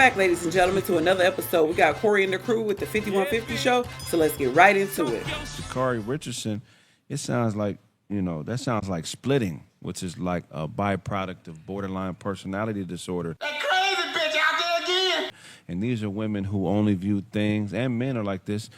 back, ladies and gentlemen, to another episode. We got Corey and the crew with the 5150 show, so let's get right into it. Sha'Carri Richardson, it sounds like, that sounds like splitting, which is like a byproduct of borderline personality disorder. That crazy bitch out there again. And these are women who only view things, and men are like this,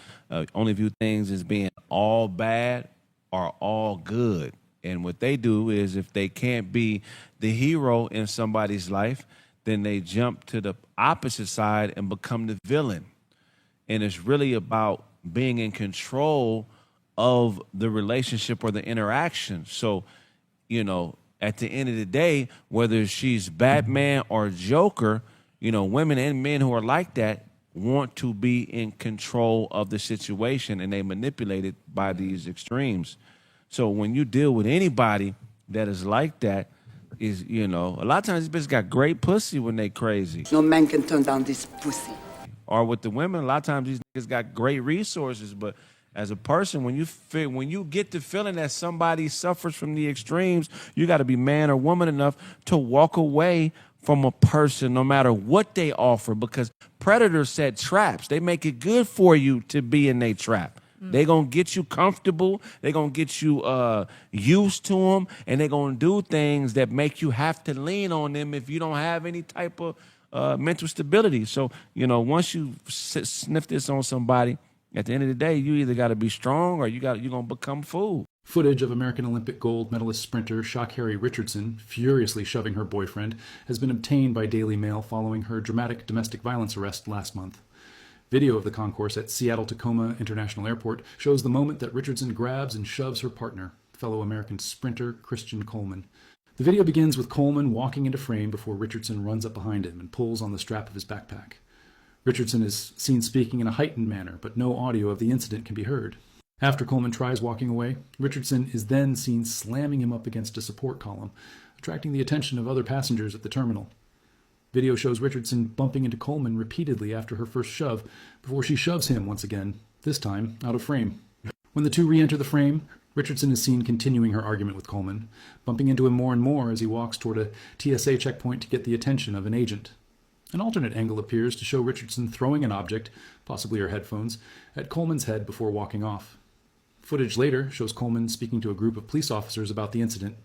only view things as being all bad or all good. And what they do is if they can't be the hero in somebody's life, then they jump to the opposite side and become the villain. And it's really about being in control of the relationship or the interaction. So, at the end of the day, whether she's Batman or Joker, women and men who are like that want to be in control of the situation, and they manipulate it by these extremes. So when you deal with anybody that is like that, is, a lot of times these bitches got great pussy when they crazy. No man can turn down this pussy. Or with the women, a lot of times these niggas got great resources, but as a person, when you get the feeling that somebody suffers from the extremes, you got to be man or woman enough to walk away from a person no matter what they offer, because predators set traps. They make it good for you to be in their trap. They going to get you comfortable. They going to get you used to them, and they going to do things that make you have to lean on them if you don't have any type of mental stability. So, once you sniff this on somebody, at the end of the day, you either got to be strong or you're going to become fool. Footage of American Olympic gold medalist sprinter Sha'Carri Richardson furiously shoving her boyfriend has been obtained by Daily Mail following her dramatic domestic violence arrest last month. Video of the concourse at Seattle-Tacoma International Airport shows the moment that Richardson grabs and shoves her partner, fellow American sprinter Christian Coleman. The video begins with Coleman walking into frame before Richardson runs up behind him and pulls on the strap of his backpack. Richardson is seen speaking in a heightened manner, but no audio of the incident can be heard. After Coleman tries walking away, Richardson is then seen slamming him up against a support column, attracting the attention of other passengers at the terminal. Video shows Richardson bumping into Coleman repeatedly after her first shove, before she shoves him once again, this time out of frame. When the two re-enter the frame, Richardson is seen continuing her argument with Coleman, bumping into him more and more as he walks toward a TSA checkpoint to get the attention of an agent. An alternate angle appears to show Richardson throwing an object, possibly her headphones, at Coleman's head before walking off. Footage later shows Coleman speaking to a group of police officers about the incident.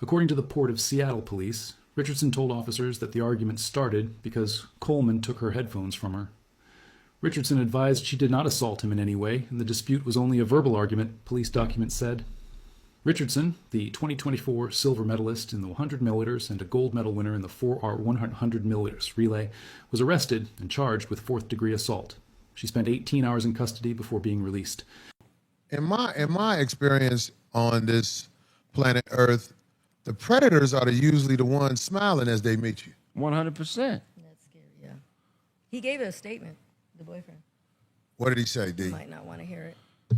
According to the Port of Seattle police, Richardson told officers that the argument started because Coleman took her headphones from her. Richardson advised she did not assault him in any way, and the dispute was only a verbal argument, police documents said. Richardson, the 2024 silver medalist in the 100 milliliters and a gold medal winner in the 4R 100 milliliters relay, was arrested and charged with fourth-degree assault. She spent 18 hours in custody before being released. In my experience on this planet Earth, the predators are usually the ones smiling as they meet you. 100%. That's scary, yeah. He gave a statement, the boyfriend. What did he say, D? You might not want to hear it.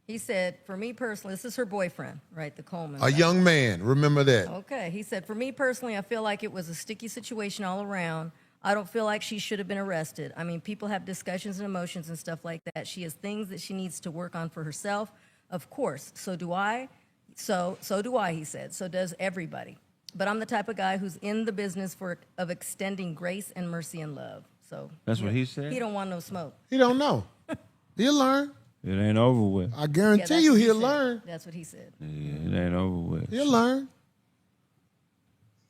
He said, for me personally, this is her boyfriend, right, the Coleman. A young man, remember that. Okay, he said, for me personally, I feel like it was a sticky situation all around. I don't feel like she should have been arrested. I mean, people have discussions and emotions and stuff like that. She has things that she needs to work on for herself. Of course, so do I. So do I, he said. So does everybody. But I'm the type of guy who's in the business of extending grace and mercy and love. So that's what he said? He don't want no smoke. He don't know. He'll learn. It ain't over with. I guarantee you he'll learn. That's what he said. Yeah, it ain't over with. He'll learn.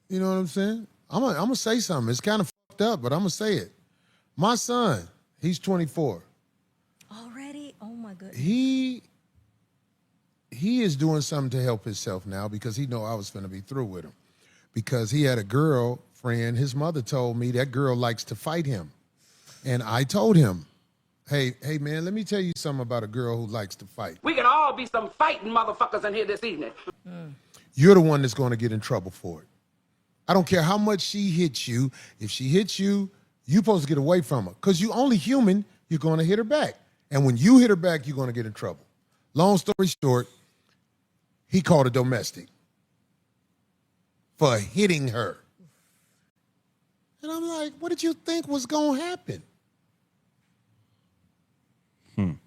You know what I'm saying? I'm gonna say something. It's kind of fucked up, but I'm gonna say it. My son, he's 24. Already? Oh my goodness. He is doing something to help himself now because he know I was finna be through with him. Because he had a girlfriend, his mother told me that girl likes to fight him. And I told him, hey man, let me tell you something about a girl who likes to fight. We can all be some fighting motherfuckers in here this evening. You're the one that's gonna get in trouble for it. I don't care how much she hits you. If she hits you, you're supposed to get away from her. Because you're only human, you're gonna hit her back. And when you hit her back, you're gonna get in trouble. Long story short, he called a domestic for hitting her. And I'm like, what did you think was going to happen?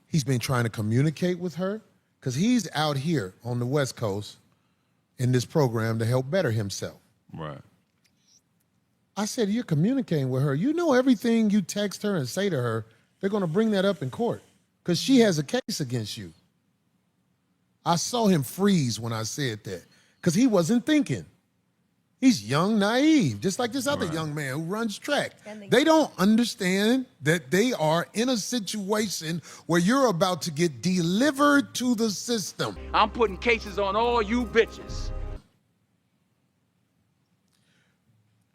He's been trying to communicate with her because he's out here on the West Coast in this program to help better himself. Right. I said, you're communicating with her. You know everything you text her and say to her, they're going to bring that up in court because she has a case against you. I saw him freeze when I said that because he wasn't thinking. He's young, naive, just like this other young man who runs track. They don't understand that they are in a situation where you're about to get delivered to the system. I'm putting cases on all you bitches.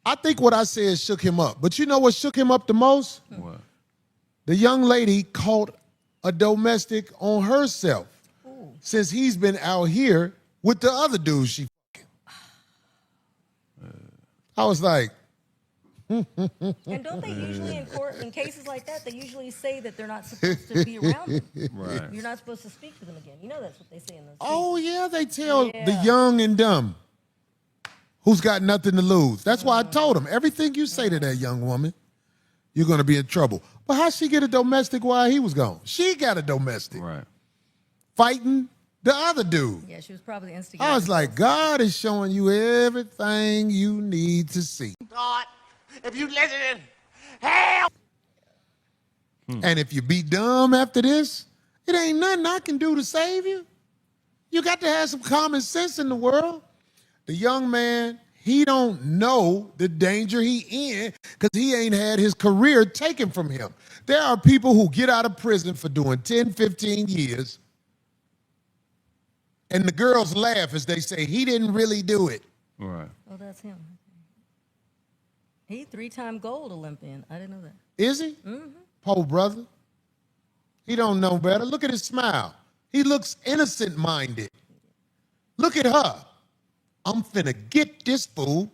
I think what I said shook him up. But you know what shook him up the most? What? The young lady caught a domestic on herself since he's been out here with the other dudes she fucking. I was like, And don't they usually in court, in cases like that, they usually say that they're not supposed to be around them. Right. You're not supposed to speak to them again. You know that's what they say in those oh cases. yeah, they tell the Yeah. young and dumb who's got nothing to lose. That's why I told him, everything you say to that young woman, you're going to be in trouble. But how'd she get a domestic while he was gone? She got a domestic. Right. Fighting the other dude. Yeah, she was probably instigating. I was like, God is showing you everything you need to see. God, if you listen, hell. And if you be dumb after this, it ain't nothing I can do to save you. You got to have some common sense in the world. The young man, he don't know the danger he in because he ain't had his career taken from him. There are people who get out of prison for doing 10, 15 years, and the girls laugh as they say, he didn't really do it. Right. Oh, that's him. He 3-time gold Olympian. I didn't know that. Is he? Poor brother. He don't know better. Look at his smile. He looks innocent-minded. Look at her. I'm finna get this fool.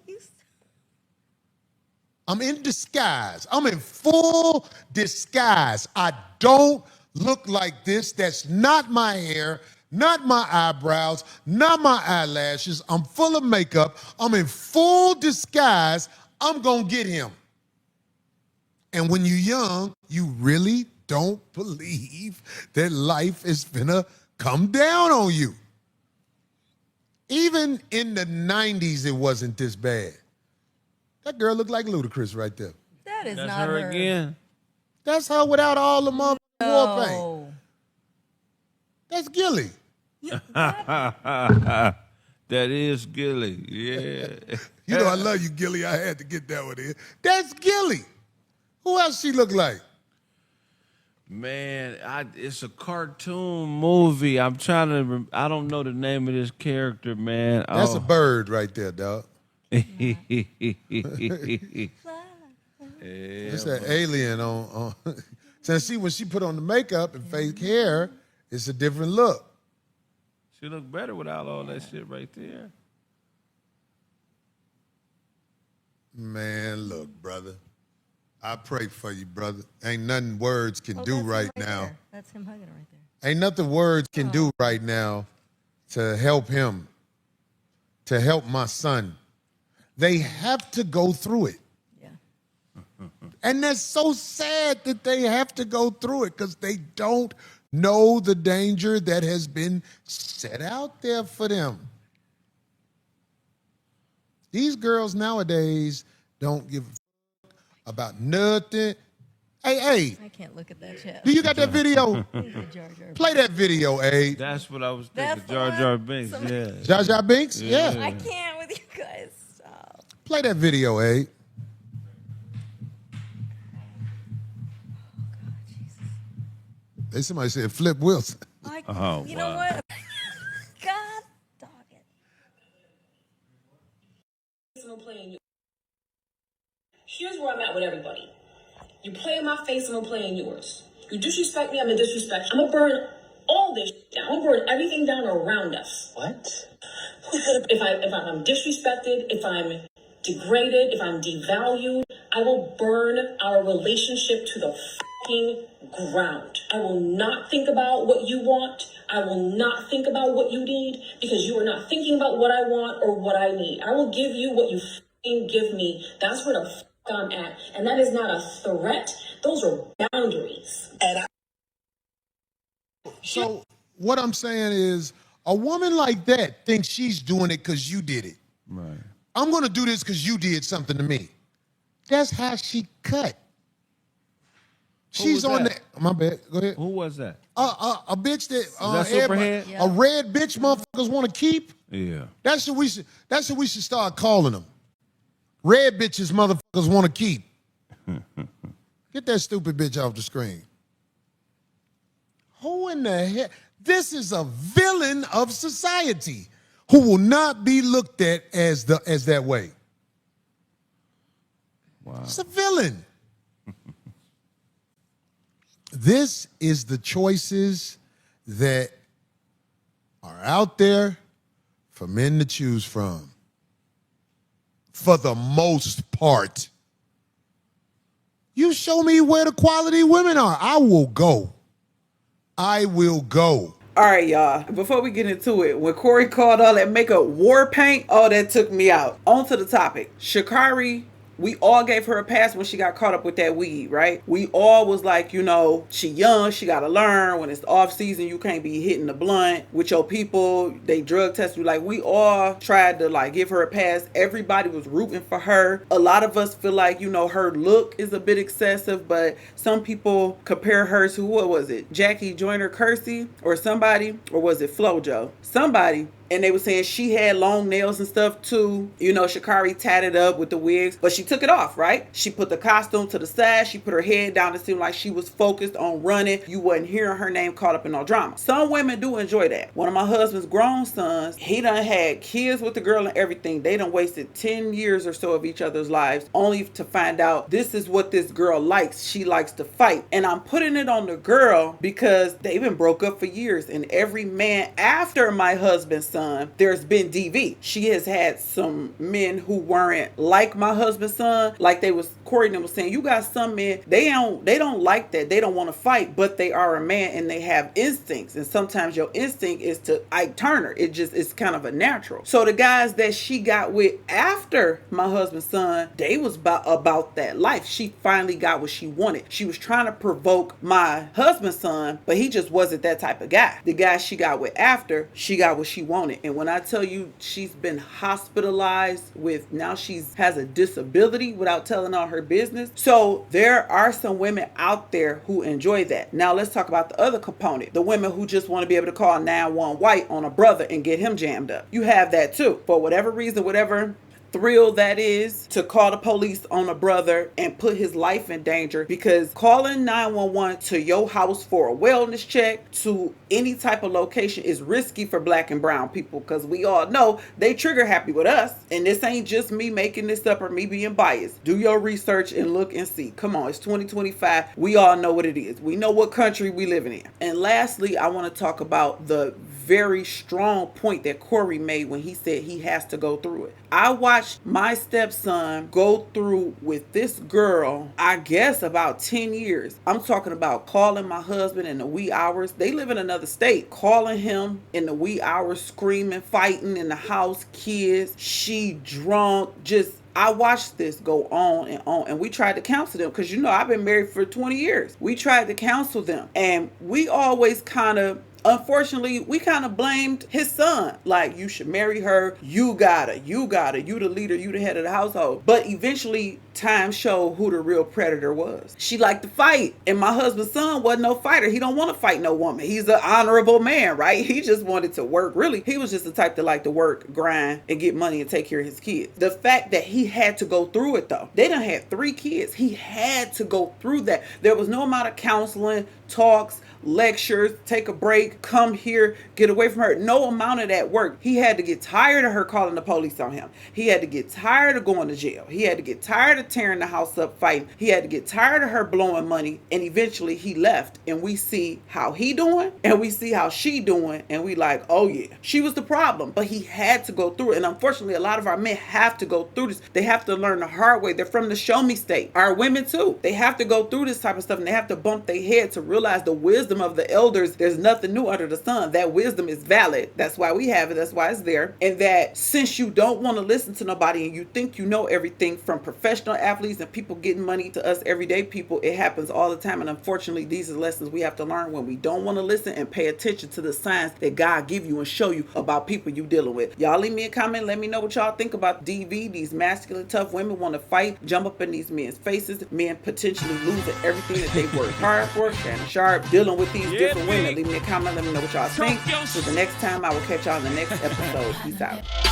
I'm in disguise. I'm in full disguise. I don't look like this. That's not my hair, not my eyebrows, not my eyelashes. I'm full of makeup. I'm in full disguise. I'm gonna get him. And when you're young, you really don't believe that life is finna come down on you. Even in the 90s, it wasn't this bad. That girl looked like Ludacris right there. That is That's not her again. That's her without all the motherfucking war paint. No. That's Gilly. That is Gilly. Yeah. You know I love you, Gilly. I had to get that one in. That's Gilly. Who else she look like? Man, it's a cartoon movie. I'm trying to. I don't know the name of this character, man. That's a bird right there, dog. It's that alien on. So see, when she put on the makeup and fake hair, it's a different look. She look better without all that shit right there. Man, look, brother. I pray for you, brother. Ain't nothing words can do That's him right now. there. That's him hugging her right there. Ain't nothing words can do right now to help him, to help my son. They have to go through it. Yeah. And that's so sad that they have to go through it because they don't know the danger that has been set out there for them. These girls nowadays don't give a fuck about nothing. Hey, I can't look at that chat. do you got that video? Jar Jar. Play that video, Abe. That's what I was That's thinking. the Jar one? Jar Binks. Somebody- Yeah. Jar Jar Binks? I Yeah. can't with you guys. Stop. Play that video, Abe. They somebody said Flip Wilson. You know what? God, dog it. Here's where I'm at with everybody. You play in my face, I'm gonna play in yours. You disrespect me, I'm gonna disrespect you. I'm gonna burn all this shit down. I'm gonna burn everything down around us. What? If I'm disrespected, if I'm degraded, if I'm devalued, I will burn our relationship to the fucking ground. I will not think about what you want. I will not think about what you need because you are not thinking about what I want or what I need. I will give you what you fucking give me. That's where the fuck I'm at. And that is not a threat. Those are boundaries. So what I'm saying is a woman like that thinks she's doing it because you did it. Right. I'm going to do this because you did something to me. That's how she cut. She's was on that? the. My bad. Go ahead. Who was that? A bitch that. that everybody- Superhead? Yeah. A red bitch motherfuckers want to keep. Yeah. That's what we should. That's what we should start calling them. Red bitches motherfuckers want to keep. Get that stupid bitch off the screen. Who in the hell? This is a villain of society who will not be looked at as that way. Wow. It's a villain. This is the choices that are out there for men to choose from. For the most part. You show me where the quality women are. I will go. I will go. All right, y'all. Before we get into it, when Corey called all that makeup war paint, oh, that took me out. On to the topic. Sha'Carri, we all gave her a pass when she got caught up with that weed, right? We all was like, you know, she young, she got to learn. When it's off season, you can't be hitting the blunt with your people. They drug test you. Like, we all tried to, like, give her a pass. Everybody was rooting for her. A lot of us feel like, you know, her look is a bit excessive, but some people compare her to, what was it? Jackie Joyner Kersey or somebody? Or was it FloJo? Somebody. And they were saying she had long nails and stuff too. You know, Sha'Carri tatted up with the wigs, but she took it off, right? She put the costume to the side. She put her head down. It seemed like she was focused on running. You wasn't hearing her name caught up in no drama. Some women do enjoy that. One of my husband's grown sons, he done had kids with the girl and everything. They done wasted 10 years or so of each other's lives only to find out this is what this girl likes. She likes to fight. And I'm putting it on the girl because they've been broke up for years. And every man after my husband's son, there's been DV. She has had some men who weren't like my husband's son. Like Corey and them was saying, you got some men, they don't like that. They don't want to fight, but they are a man and they have instincts. And sometimes your instinct is to Ike Turner. It's kind of a natural. So the guys that she got with after my husband's son, they was about that life. She finally got what she wanted. She was trying to provoke my husband's son, but he just wasn't that type of guy. The guy she got with after, she got what she wanted. And when I tell you she's been hospitalized with, now has a disability without telling all her business. So there are some women out there who enjoy that. Now let's talk about the other component. The women who just want to be able to call 911 white on a brother and get him jammed up. You have that too. For whatever reason, whatever thrill that is to call the police on a brother and put his life in danger, because calling 911 to your house for a wellness check to any type of location is risky for black and brown people, because we all know they trigger happy with us. And this ain't just me making this up or me being biased. Do your research and look and see. Come on, it's 2025. We all know what it is. We know what country we living in. And lastly, I want to talk about the very strong point that Corey made when he said he has to go through it. I watched my stepson go through with this girl, I guess about 10 years. I'm talking about calling my husband in the wee hours. They live in another state. Calling him in the wee hours, screaming, fighting in the house, kids, she drunk, I watched this go on, and we tried to counsel them because, you know, I've been married for 20 years. We tried to counsel them, and we always unfortunately, we kind of blamed his son. Like, you should marry her. You gotta. You the leader. You the head of the household. But eventually, time showed who the real predator was. She liked to fight. And my husband's son wasn't no fighter. He don't want to fight no woman. He's an honorable man, right? He just wanted to work. Really, he was just the type that liked to work, grind, and get money and take care of his kids. The fact that he had to go through it, though. They done had 3 kids. He had to go through that. There was no amount of counseling, talks, lectures, take a break, come here, get away from her. No amount of that worked. He had to get tired of her calling the police on him. He had to get tired of going to jail. He had to get tired of tearing the house up, fighting. He had to get tired of her blowing money. And eventually he left. And we see how he doing and we see how she doing. And we like, oh yeah, she was the problem. But he had to go through it. And unfortunately, a lot of our men have to go through this. They have to learn the hard way. They're from the show me state. Our women too. They have to go through this type of stuff, and they have to bump their head to realize the wisdom of the elders. There's nothing new under the sun. That wisdom is valid. That's why we have it. That's why it's there. And that since you don't want to listen to nobody and you think you know everything from professional professional athletes and people getting money, to us everyday people, it happens all the time. And unfortunately, these are lessons we have to learn when we don't want to listen and pay attention to the signs that God give you and show you about people you dealing with. Y'all leave me a comment. Let me know what y'all think about DV. These masculine, tough women want to fight, jump up in these men's faces, men potentially losing everything that they work hard for. Shannon Sharp dealing with these different women. Leave me a comment. Let me know what y'all think. So the next time, I will catch y'all in the next episode. Peace out.